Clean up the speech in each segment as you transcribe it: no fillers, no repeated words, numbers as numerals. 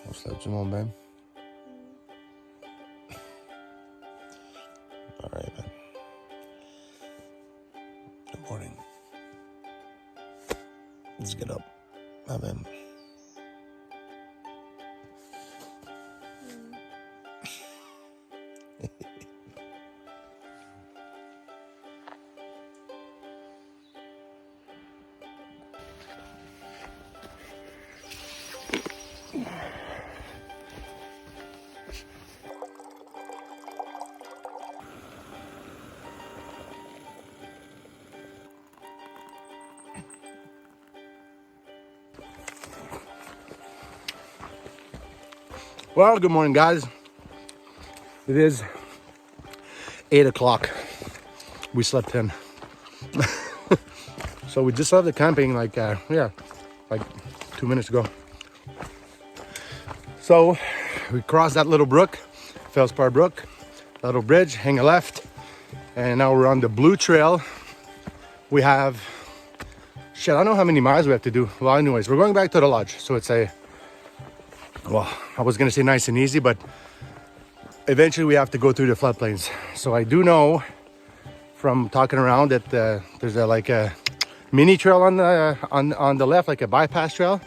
On se lève du monde même. All right, man. Good morning. Let's get up. Amen. Well, good morning, guys. It is 8 o'clock. We slept in. So we just left the camping like 2 minutes ago. So we crossed that little brook, Feldspar Brook, that little bridge, hang a left, and now we're on the Blue Trail. We have, I don't know how many miles we have to do. Well, anyways, we're going back to the lodge. So it's I was gonna say nice and easy, but eventually we have to go through the floodplains. So I do know from talking around that there's a mini trail on the left, like a bypass trail,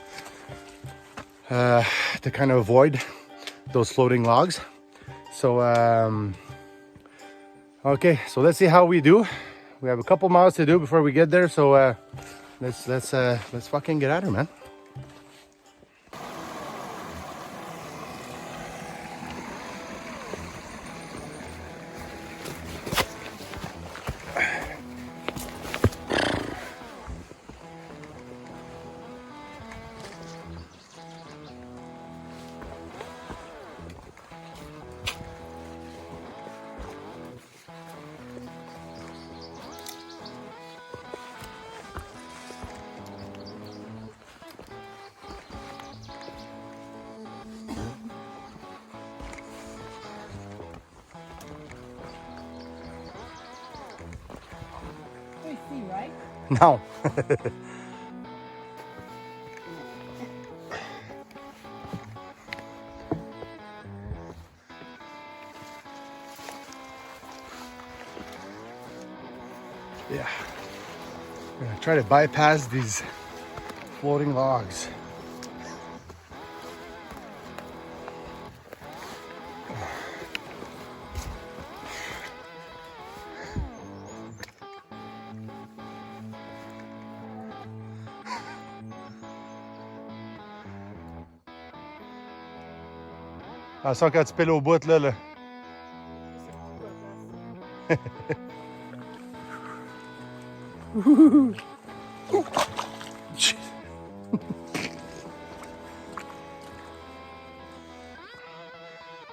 to kind of avoid those floating logs. So okay, so let's see how we do. We have a couple miles to do before we get there. So let's fucking get at her, man. Right? No. Yeah. I'm gonna try to bypass these floating logs. Ah, ça quand tu piles au bout là.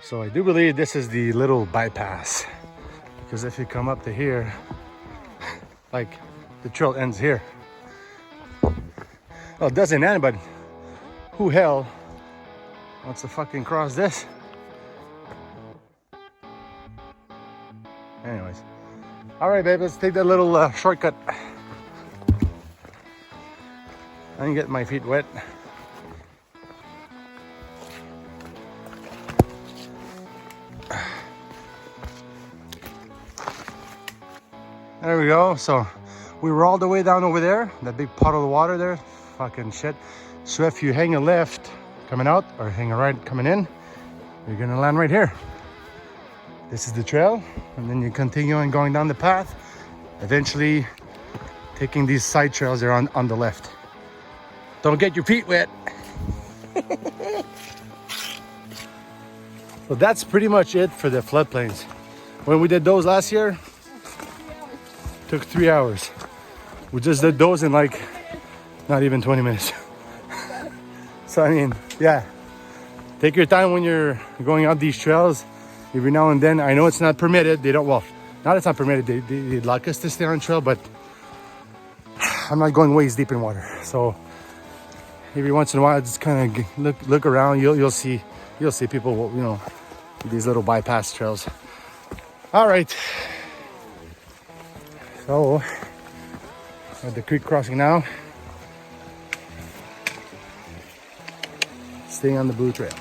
So I do believe this is the little bypass, because if you come up to here, like the trail ends here. Well, it doesn't end, but who hell wants to fucking cross this? Anyways, all right, babe, let's take that little shortcut. I didn't get my feet wet. There we go. So we were all the way down over there, that big puddle of water there. Fucking shit. So if you hang a left coming out or hang a right coming in, you're gonna land right here. This is the trail, and then you continue on going down the path, eventually taking these side trails there on the left. Don't get your feet wet. So that's pretty much it for the floodplains. When we did those last year, took 3 hours. We just did those in like not even 20 minutes. So I mean, yeah, take your time when you're going out these trails. Every now and then, I know it's not permitted. They don't, well, not it's not permitted. They'd like us to stay on trail, but I'm not going waist deep in water. So every once in a while, just kind of look around. You'll see people, you know, these little bypass trails. All right. So at the creek crossing now. Staying on the Blue Trail.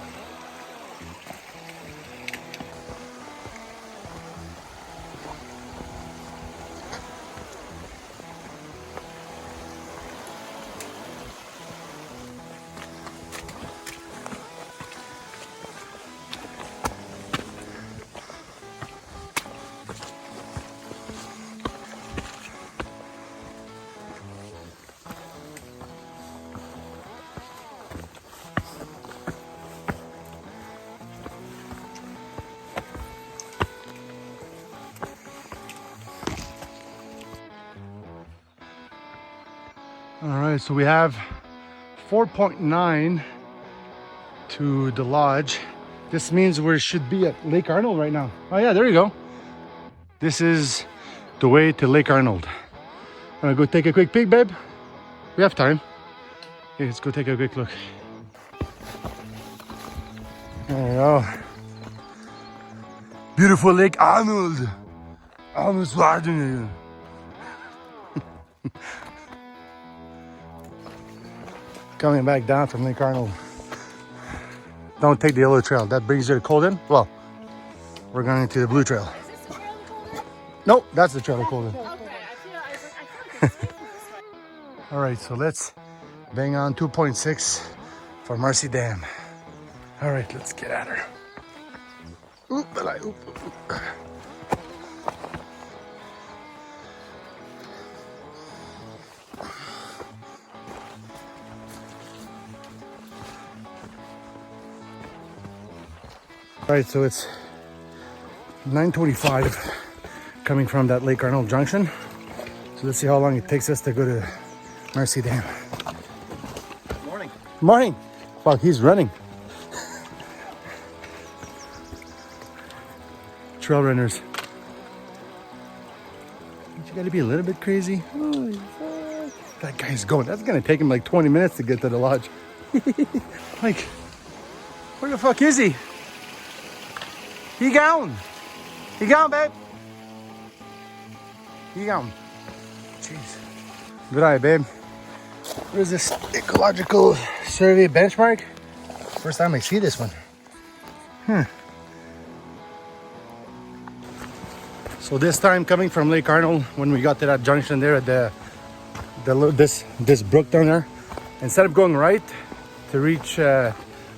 All right, so we have 4.9 to the lodge. This means we should be at Lake Arnold right now. Oh yeah, there you go. This is the way to Lake Arnold. Wanna go take a quick peek, babe? We have time. Okay, let's go take a quick look. There you go. Beautiful Lake Arnold. Arnold's Garden. Coming back down from Lake Arnold. Don't take the yellow trail. That brings you to Colden. Well, we're going to the blue trail. Is this the trail to Colden? Nope, that's the trail to Colden. Okay, I feel All right, so let's bang on 2.6 for Marcy Dam. All right, let's get at her. Oop, oop, oop. All right, so it's 9:25 coming from that Lake Arnold junction. So let's see how long it takes us to go to Marcy Dam. Morning. Morning. Fuck, he's running. Trail runners. You gotta be a little bit crazy. Holy fuck. That guy's going. That's gonna take him like 20 minutes to get to the lodge. Like, where the fuck is he? He gone. He gone, babe. He gone. Jeez. Good eye, babe. What is this ecological survey benchmark? First time I see this one. So this time coming from Lake Arnold, when we got to that junction there at this brook down there, instead of going right to reach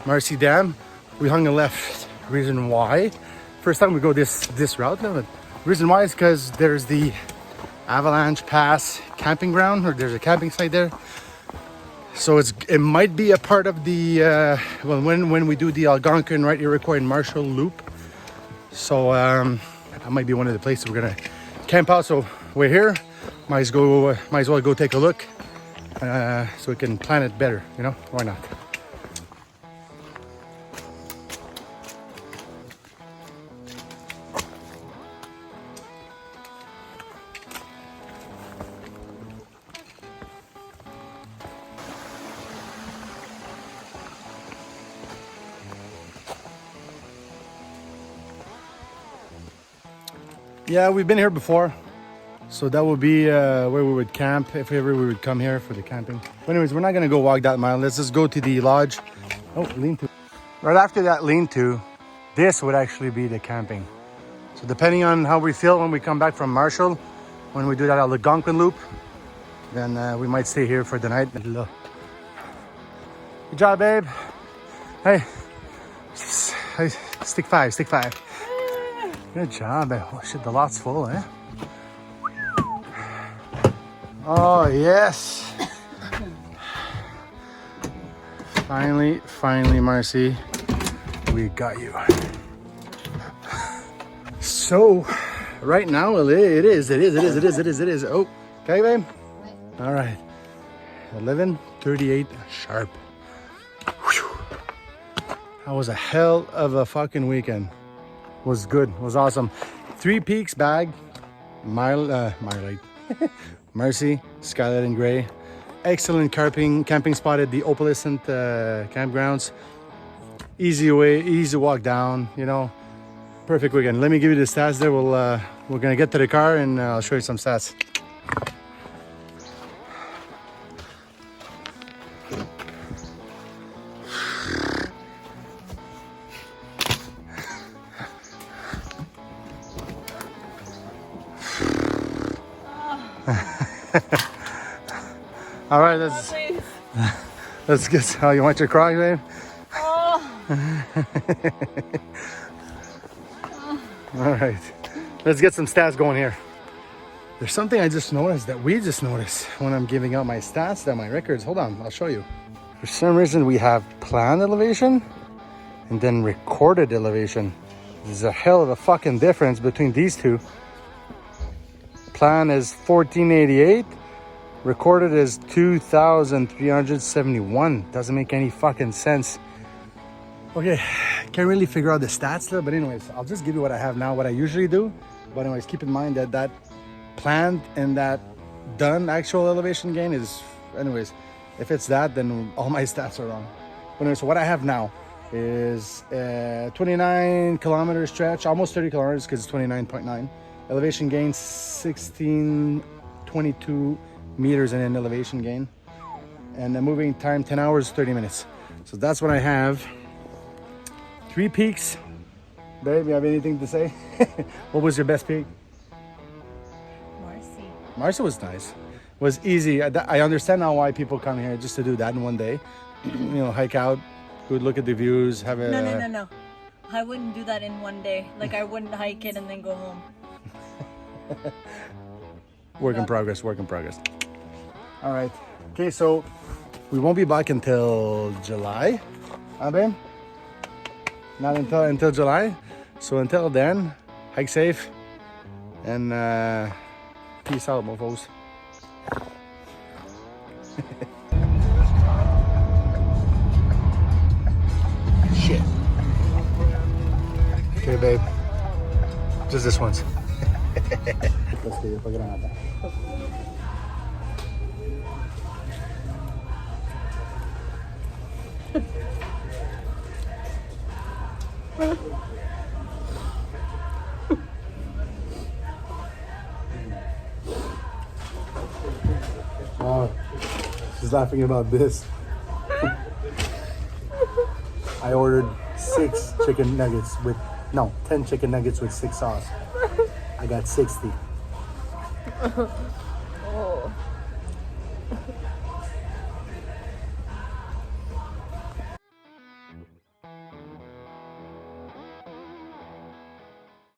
Marcy Dam, we hung a left. Reason why? First time we go this route now, but reason why is because there's the Avalanche Pass camping ground, or there's a camping site there. So it might be a part of the well, when we do the Algonquin, right, Iroquois and Marshall loop. So that might be one of the places we're gonna camp out. So we're here, might as well go take a look, so we can plan it better. You know, why not? Yeah, we've been here before, so that would be where we would camp if ever we would come here for the camping. But anyways, we're not gonna go walk that mile. Let's just go to the lodge. Oh, lean-to. Right after that lean-to, this would actually be the camping. So depending on how we feel when we come back from Marshall, when we do that Algonquin loop, then we might stay here for the night. Good job, babe. Hey, stick five. Good job, babe. Oh shit, the lot's full, eh? Oh yes. Finally, Marcy, we got you. So, right now it is. Oh, okay, babe. All right. 11:38 sharp. Whew. That was a hell of a fucking weekend. Was good, was awesome. 3 Peaks bag, Marlite, Marcy, Skylight and Gray. Excellent camping spot at the Opalescent campgrounds. Easy walk down, you know. Perfect weekend. Let me give you the stats there. We're gonna get to the car and I'll show you some stats. All right, let's get. Oh, you want your cry, babe? All right, let's get some stats going here. There's something I just noticed that we just noticed when I'm giving out my stats, my records. Hold on, I'll show you. For some reason, we have planned elevation and then recorded elevation. There's a hell of a fucking difference between these two. Plan is 1488. Recorded is 2,371. Doesn't make any fucking sense. Okay, can't really figure out the stats there, but anyways, I'll just give you what I have now, what I usually do. But anyways, keep in mind that that planned and that done actual elevation gain is, anyways, if it's that, then all my stats are wrong. But anyways, so what I have now is 29 kilometer stretch, almost 30 kilometers because it's 29.9. Elevation gain 1622 meters in an elevation gain. And the moving time 10 hours, 30 minutes. So that's what I have. 3 peaks. Babe, you have anything to say? What was your best peak? Marcy. Marcy was nice. It was easy. I understand now why people come here just to do that in one day. You know, hike out, go look at the views, have a... No. I wouldn't do that in one day. Like, I wouldn't hike it and then go home. Work in progress. All right. Okay, so we won't be back until July. Huh, babe? Not until July. So until then, hike safe and peace out, mofos. Shit. Okay, babe. Just this once. Let's get it. Oh, she's laughing about this. I ordered 6 chicken nuggets with, no, 10 chicken nuggets with 6 sauce. I got 60. Oh.